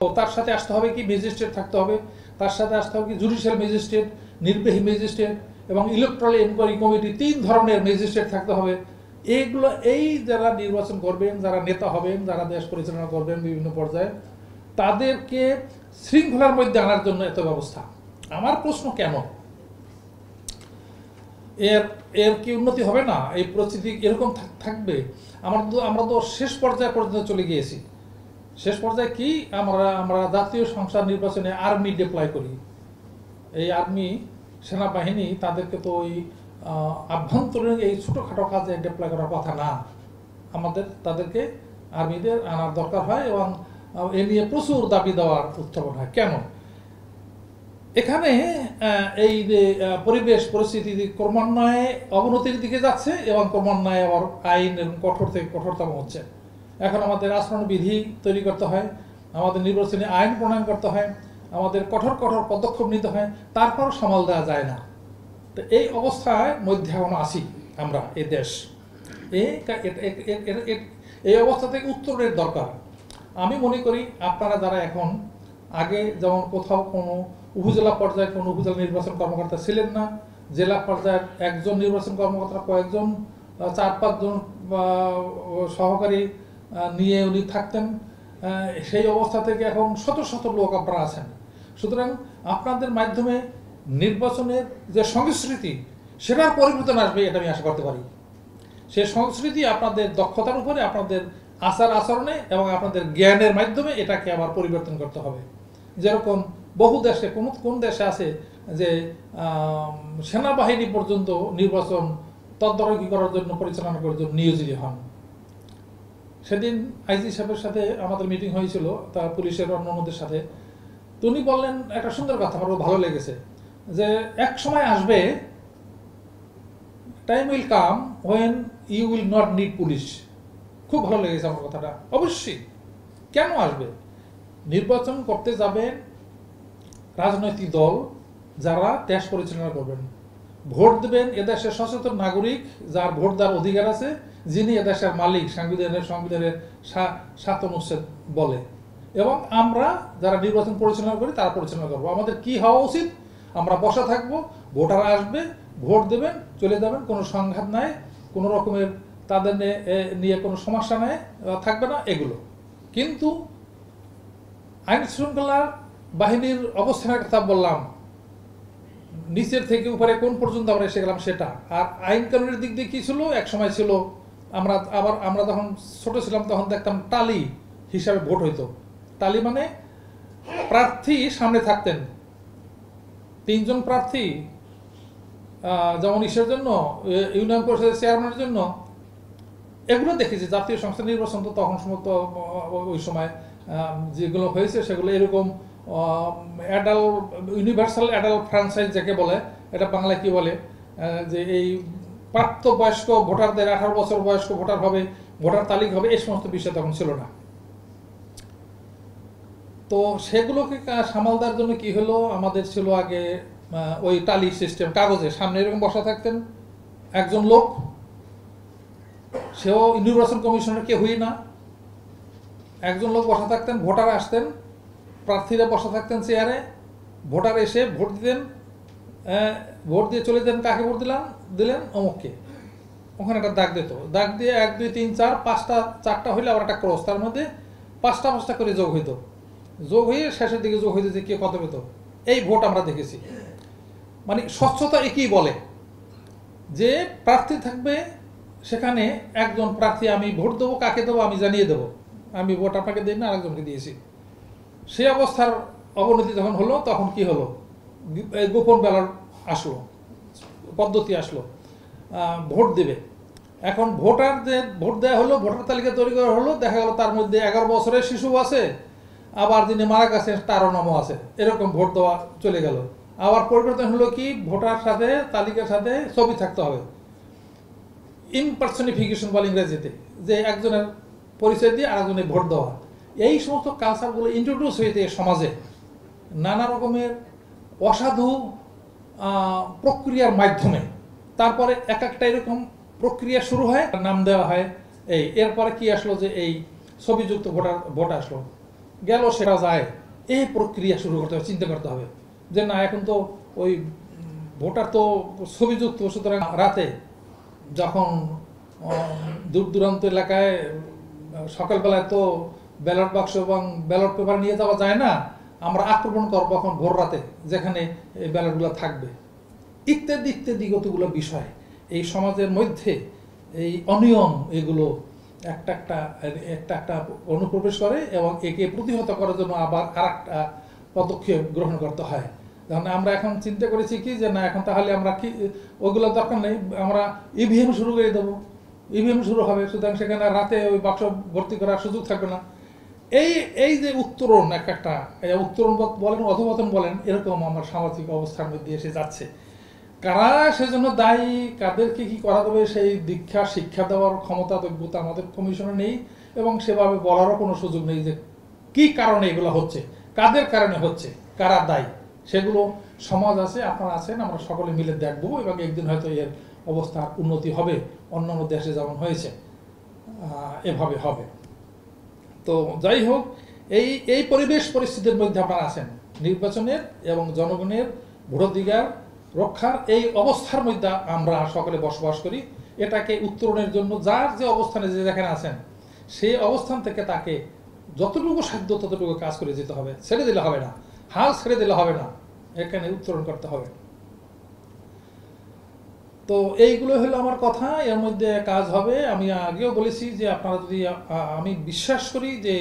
তার সাথে আসতে হবে কি ম্যাজিস্ট্রেট থাকতে হবে, তার সাথে আসতে হবে কি জুডিশিয়াল ম্যাজিস্ট্রেট, নির্বাহী ম্যাজিস্ট্রেট এবং ইলেকট্রাল এনকোয়ারি কমিটি, 3 ধরনের ম্যাজিস্ট্রেট থাকতে হবে। এইগুলো এই যারা নির্বাচন করবেন, যারা নেতা হবেন, যারা দেশ পরিচালনা করবেন বিভিন্ন পর্যায়ে, তাদেরকে শৃঙ্খলার মধ্যে আনার জন্য এত ব্যবস্থা। আমার প্রশ্ন কেন এর কি উন্নতি হবে না? এই পরিস্থিতি এরকম থাকবে? আমরা তো শেষ পর্যায়ে পর্যন্ত চলে গিয়েছি। শেষ পর্যায়ে কি আমরা জাতীয় সংসদ নির্বাচনে আর্মি ডিপ্লয় করি। এই আর্মি সেনাবাহিনী তাদেরকে তো ওই আভ্যন্তরীণ এই ছোটোখাটো কাজে ডিপ্লয় করার কথা না। তাদেরকে আর্মিদের আনার দরকার হয় এবং এ নিয়ে প্রচুর দাবি দেওয়ার উত্থাপন হয়। কেন? এখানে এই যে পরিবেশ পরিস্থিতি ক্রমান্বয়ে অবনতির দিকে যাচ্ছে এবং ক্রমান্বয়ে আবার আইন এবং কঠোর থেকে কঠোরতম হচ্ছে। এখন আমাদের আচরণবিধি তৈরি করতে হয়, আমাদের নির্বাচনী আইন প্রণয়ন করতে হয়, আমাদের কঠোর কঠোর পদক্ষেপ নিতে হয়, তারপরও সামাল দেওয়া যায় না। তো এই অবস্থায় মধ্যে এখন আসি আমরা। এই দেশ এই অবস্থা থেকে উত্তরের দরকার। আমি মনে করি আপনারা যারা এখন আগে যেমন কোথাও কোনো উপজেলা পর্যায়ে কোনো উপজেলা নির্বাচন কর্মকর্তা ছিলেন না, জেলা পর্যায়ের একজন নির্বাচন কর্মকর্তা কয়েকজন 4-5 জন সহকারী নিয়ে উনি থাকতেন, সেই অবস্থা থেকে এখন শত শত লোক আপনারা আছেন। সুতরাং আপনাদের মাধ্যমে নির্বাচনের যে সংস্কৃতি সেটার পরিবর্তন আসবে এটা আমি আশা করতে পারি। সেই সংস্কৃতি আপনাদের দক্ষতার উপরে, আপনাদের আচার আচরণে এবং আপনাদের জ্ঞানের মাধ্যমে এটাকে আবার পরিবর্তন করতে হবে। যেরকম বহু দেশে কোন দেশে আছে যে সেনাবাহিনী পর্যন্ত নির্বাচন তদারকি করার জন্য, পরিচালনা করার জন্য নিয়োজিত হন। সেদিন আইজি সাহেবের সাথে আমাদের মিটিং হয়েছিল, তার পুলিশের অন্যান্যদের সাথে। তো উনি বললেন একটা সুন্দর কথা, আমার ভালো লেগেছে, যে এক সময় আসবে, time will come when you will not need police. খুব ভালো লেগেছে আমার কথাটা। অবশ্যই। কেন আসবে? নির্বাচন করতে যাবেন রাজনৈতিক দল যারা দেশ পরিচালনা করবেন, ভোট দেবেন এদেশের সচেতন নাগরিক যার ভোট দেওয়ার অধিকার আছে, যিনি এদেশের মালিক সংবিধানের 7 অনুচ্ছেদ বলে। এবং আমরা যারা নির্বাচন পরিচালনা করি তারা পরিচালনা করবো। আমাদের কি হওয়া উচিত? আমরা বসা থাকবো, ভোটাররা আসবে, ভোট দেবেন, চলে যাবেন, কোনো সংঘাত নাই, কোনো রকমের তাদের নিয়ে কোনো সমস্যা নাই, থাকবে না এগুলো। কিন্তু আইন শৃঙ্খলা বাহিনীর অবস্থানের কথা বললাম, নিচের থেকে উপরে কোন পর্যন্ত আমরা এসে গেলাম সেটা। আর আইন কানুনের দিক দিয়ে কি ছিল? এক সময় ছিল আমরা যখন ছোট ছিলাম তখন দেখতাম টালি হিসাবে ভোট হইতো। টালি মানে প্রার্থী সামনে থাকতেন, 3 জন প্রার্থী, যেমন ইসের জন্য, ইউনিয়ন পরিষদের চেয়ারম্যানের জন্য। এগুলো দেখেছি জাতীয় সংসদ নির্বাচন তো তখন সময় ওই সময় যেগুলো হয়েছে সেগুলো এরকম ইউনিভার্সাল অ্যাডাল্ট ফ্র্যাঞ্চাইজ যাকে বলে, এটা বাংলায় কি বলে, যে এই প্রাপ্তবয়স্ক ভোটারদের 18 বছর বয়স্ক ভোটার হবে, ভোটার তালিকা হবে, এই সমস্ত বিষয় তখন ছিল না। তো সেগুলোকে সামাল দেওয়ার জন্য কি হলো, আমাদের ছিল আগে ওই টালি সিস্টেম, কাগজে সামনে এরকম বসা থাকতেন একজন লোক, সেও নির্বাচন কমিশনের কেউই না, একজন লোক বসা থাকতেন, ভোটার আসতেন, প্রার্থীরা বসা থাকতেন চেয়ারে, ভোটার এসে ভোট দিতেন, ভোট দিয়ে চলে যেতেন, কাকে ভোট দিলেন অমুককে, ওখানে একটা দাগ দিত, দাগ দিয়ে 1 2 3 4 5টা 4টা হইলে আবার একটা ক্রস, তার মধ্যে 5টা করে যোগ হইতো, যোগ হয়ে শেষের দিকে যোগ হইতো যে কে কত পেত। এই ভোট আমরা দেখেছি। মানে স্বচ্ছতা একই বলে যে প্রার্থী থাকবে, সেখানে একজন প্রার্থী, আমি ভোট দেবো, কাকে দেবো আমি জানিয়ে দেবো, আমি ভোট আপনাকে দিই না, আরেকজনকে দিয়েছি। সেই অবস্থার অবনতি যখন হলো তখন কি হলো, গোপন ব্যালট আসলো, পদ্ধতি আসলো, ভোট দেবে। এখন ভোটার যে ভোট দেওয়া হলো, ভোটার তালিকা তৈরি করা হলো, দেখা গেল তার মধ্যে 11 বছরের শিশু আছে, আবার যিনি মারা গেছেন তারও নামও আছে, এরকম ভোট দেওয়া চলে গেল। আবার পরিবর্তন হলো কি, ভোটার সাথে তালিকার সাথে ছবি থাকতে হবে, ইমপার্সনিফিকেশন বলে ইংরেজিতে, যে একজনের পরিচয় দিয়ে আরেকজনের ভোট দেওয়া। এই সমস্ত কালচারগুলো ইন্ট্রোডিউস হয়েছে সমাজে নানা রকমের অসাধু প্রক্রিয়ার মাধ্যমে। তারপরে একটা এরকম প্রক্রিয়া শুরু হয়, নাম দেওয়া হয়। এরপরে কি আসলো, যে এই ছবিযুক্ত ভোট আসলো। গেল সেটা যায়, এই প্রক্রিয়া শুরু করতে হবে, চিন্তা করতে হবে যে না এখন তো ওই ভোটার তো ছবিযুক্ত, সুতরাং রাতে যখন দূর দূরান্ত এলাকায় সকালবেলায় তো ব্যালট বাক্স এবং ব্যালট পেপার নিয়ে যাওয়া যায় না, আমরা আক্রমণ করবো এখন ভোর রাতে যেখানে এই ব্যালটগুলো থাকবে, ইত্যাদি ইত্যাদি কতগুলো বিষয় এই সমাজের মধ্যে এই অনিয়ম এগুলো একটা একটা একটা একটা অনুপ্রবেশ করে এবং একে প্রতিহত করার জন্য আবার আর একটা পদক্ষেপ গ্রহণ করতে হয়। যেমন আমরা এখন চিন্তা করেছি কি যে না এখন তাহলে আমরা কি ওগুলো দরকার নেই, আমরা ইভিএম শুরু করে দেবো, ইভিএম শুরু হবে, সুতরাং সেখানে রাতে ওই বাক্স ভর্তি করার সুযোগ থাকবে না। এই এই যে উত্তরণ একটা উত্তরণ বলেন অধপতন বলেন, এরকম আমার সামাজিক অবস্থার মধ্যে এসে যাচ্ছে। কারা সেজন্য দায়ী, কাদেরকে কি করা যাবে সেই দীক্ষা শিক্ষা দেওয়ার ক্ষমতা যোগ্যতা আমাদের কমিশনে নেই এবং সেভাবে বলারও কোনো সুযোগ নেই যে কি কারণে এগুলো হচ্ছে, কাদের কারণে হচ্ছে, কারা দায়ী। সেগুলো সমাজ আছে, আপনারা আছেন, আমরা সকলে মিলে দেখবো এবং একদিন হয়তো এর অবস্থার উন্নতি হবে, অন্যান্য দেশে যেমন হয়েছে এভাবে হবে। তো যাই হোক, এই পরিবেশ পরিস্থিতির মধ্যে আপনারা আছেন, নির্বাচনের এবং জনগণের ভোটাধিকার রক্ষার এই অবস্থার মধ্যে আমরা সকলে বসবাস করি। এটাকে উত্তরণের জন্য যার যে অবস্থানে যে যেখানে আছেন সেই অবস্থান থেকে তাকে যতটুকু সাধ্য ততটুকু কাজ করে যেতে হবে, ছেড়ে দিলে হবে না, হাল ছেড়ে দিলে হবে না, এখানে উত্তরণ করতে হবে। তো এইগুলো হলো আমার কথা, এর মধ্যে কাজ হবে। আমি আগেও বলেছি যে আপনারা যদি, আমি বিশ্বাস করি যে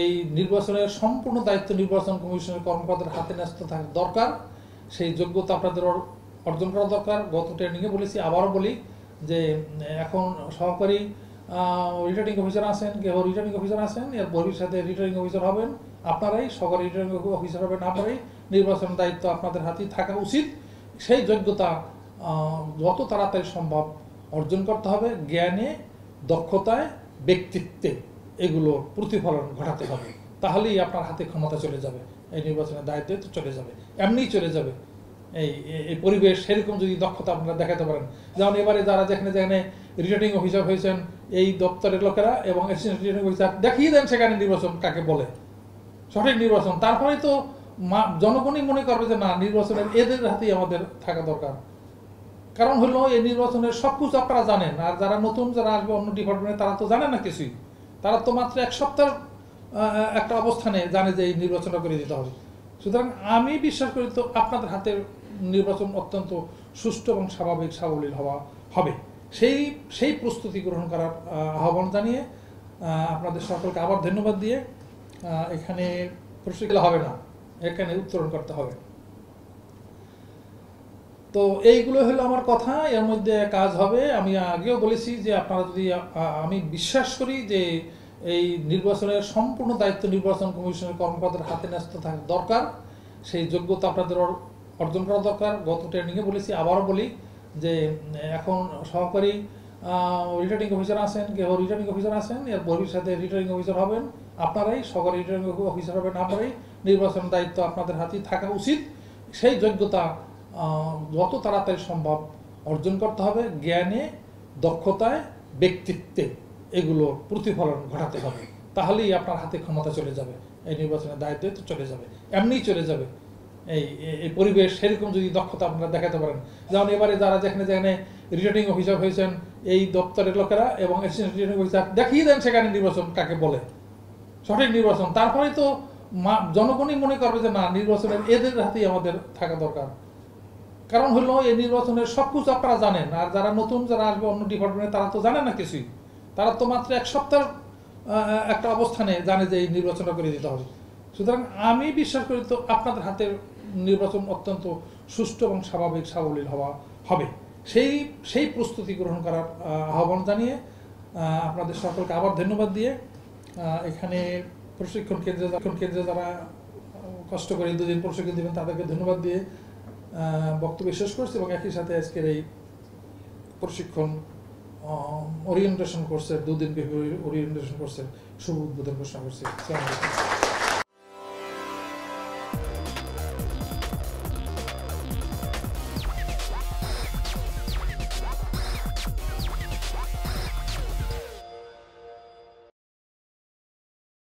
এই নির্বাচনের সম্পূর্ণ দায়িত্ব নির্বাচন কমিশনের কর্মকর্তাদের হাতে ন্যস্ত থাকা দরকার, সেই যোগ্যতা আপনাদের অর্জন করা দরকার। গত ট্রেনিংয়ে বলেছি, আবারও বলি যে এখন সহকারী রিটার্নিং অফিসার আছেন, কেউ রিটার্নিং অফিসার আছেন, এর ভবিষ্যতে রিটার্নিং অফিসার হবেন আপনারাই, সহকারী রিটার্নিং অফিসার হবেন আপনারাই, নির্বাচনের দায়িত্ব আপনাদের হাতেই থাকা উচিত। সেই যোগ্যতা যত তাড়াতাড়ি সম্ভব অর্জন করতে হবে, জ্ঞানে, দক্ষতায়, ব্যক্তিত্বে এগুলো প্রতিফলন ঘটাতে হবে, তাহলেই আপনার হাতে ক্ষমতা চলে যাবে, এই নির্বাচনের দায়িত্ব চলে যাবে, এমনিই চলে যাবে। এই পরিবেশ সেরকম যদি দক্ষতা আপনারা দেখাতে পারেন, যেমন এবারে যারা যেখানে যেখানে রিটার্নিং অফিসার হয়েছেন এই দপ্তরের লোকেরা এবং অ্যাসিস্ট্যান্ট রিটার্নিং অফিসার, দেখিয়ে দেন সেখানে নির্বাচন কাকে বলে, সঠিক নির্বাচন। তারপরে তো জনগণই মনে করবে যে না, নির্বাচনের এদের হাতেই আমাদের থাকা দরকার। কারণ হলো এই নির্বাচনের সব কিছু আপনারা জানেন, আর যারা নতুন যারা আসবে অন্য ডিপার্টমেন্টে তারা তো জানে না কিছুই, তারা তো মাত্র এক সপ্তাহ একটা অবস্থানে জানে যে এই নির্বাচনটা করে দিতে হবে। সুতরাং আমি বিশ্বাস করি তো আপনাদের হাতের নির্বাচন অত্যন্ত সুষ্ঠু এবং স্বাভাবিক সাবলীল হবে, সেই প্রস্তুতি গ্রহণ করার আহ্বান জানিয়ে আপনাদের সকলকে আবার ধন্যবাদ দিয়ে, এখানে প্রশিক্ষণ হবে না, এখানে উত্তরণ করতে হবে। তো এইগুলো হলো আমার কথা, এর মধ্যে কাজ হবে। আমি আগেও বলেছি যে আপনারা যদি, আমি বিশ্বাস করি যে এই নির্বাচনের সম্পূর্ণ দায়িত্ব নির্বাচন কমিশনের কর্মকর্তাদের হাতে ন্যস্ত থাকা দরকার, সেই যোগ্যতা আপনাদের অর্জন করা দরকার। গত ট্রেনিংয়ে বলেছি, আবারও বলি যে এখন সহকারী রিটার্নিং অফিসার আছেন, কেউ রিটার্নিং অফিসার আছেন, এর ভবিষ্যতে রিটার্নিং অফিসার হবেন আপনারাই, সহকারী রিটার্নিং অফিসার হবেন আপনারাই, নির্বাচনের দায়িত্ব আপনাদের হাতেই থাকা উচিত। সেই যোগ্যতা যত তাড়াতাড়ি সম্ভব অর্জন করতে হবে, জ্ঞানে, দক্ষতায়, ব্যক্তিত্বে এগুলো প্রতিফলন ঘটাতে হবে, তাহলেই আপনার হাতে ক্ষমতা চলে যাবে, এই নির্বাচনের দায়িত্ব তো চলে যাবে, এমনিই চলে যাবে। এই পরিবেশ সেরকম যদি দক্ষতা আপনারা দেখাতে পারেন, যেমন এবারে যারা যেখানে যেখানে রিটার্নিং অফিসার হয়েছেন এই দপ্তরের লোকেরা এবং অ্যাসিস্ট্যান্ট রিটার্নিং অফিসার, দেখিয়ে দেন সেখানে নির্বাচন কাকে বলে, সঠিক নির্বাচন। তারপরে তো জনগণই মনে করবে যে না, নির্বাচনের এদের হাতেই আমাদের থাকা দরকার। কারণ হলো এই নির্বাচনের সব কিছু আপনারা জানেন, আর যারা নতুন যারা আসবে অন্য ডিপার্টমেন্টে তারা তো জানে না কিছুই, তারা তো মাত্র এক সপ্তাহ একটা অবস্থানে জানে যে এই নির্বাচনটা করে দিতে হবে। সুতরাং আমি বিশ্বাস করি তো আপনাদের হাতের নির্বাচন অত্যন্ত সুষ্ঠু এবং স্বাভাবিক সাবলীল হবে, সেই প্রস্তুতি গ্রহণ করার আহ্বান জানিয়ে আপনাদের সকলকে আবার ধন্যবাদ দিয়ে, এখানে প্রশিক্ষণ কেন্দ্রে যারা কষ্ট করে 2 দিন প্রশিক্ষণ দেবেন তাদেরকে ধন্যবাদ দিয়ে বক্তব্য শেষ করছি এবং একই সাথে আজকের এই প্রশিক্ষণ ওরিয়েন্টেশন কোর্সের 2 দিন ওরিয়েন্টেশন কোর্সের শুভ উদ্বোধন ঘোষণা করছি।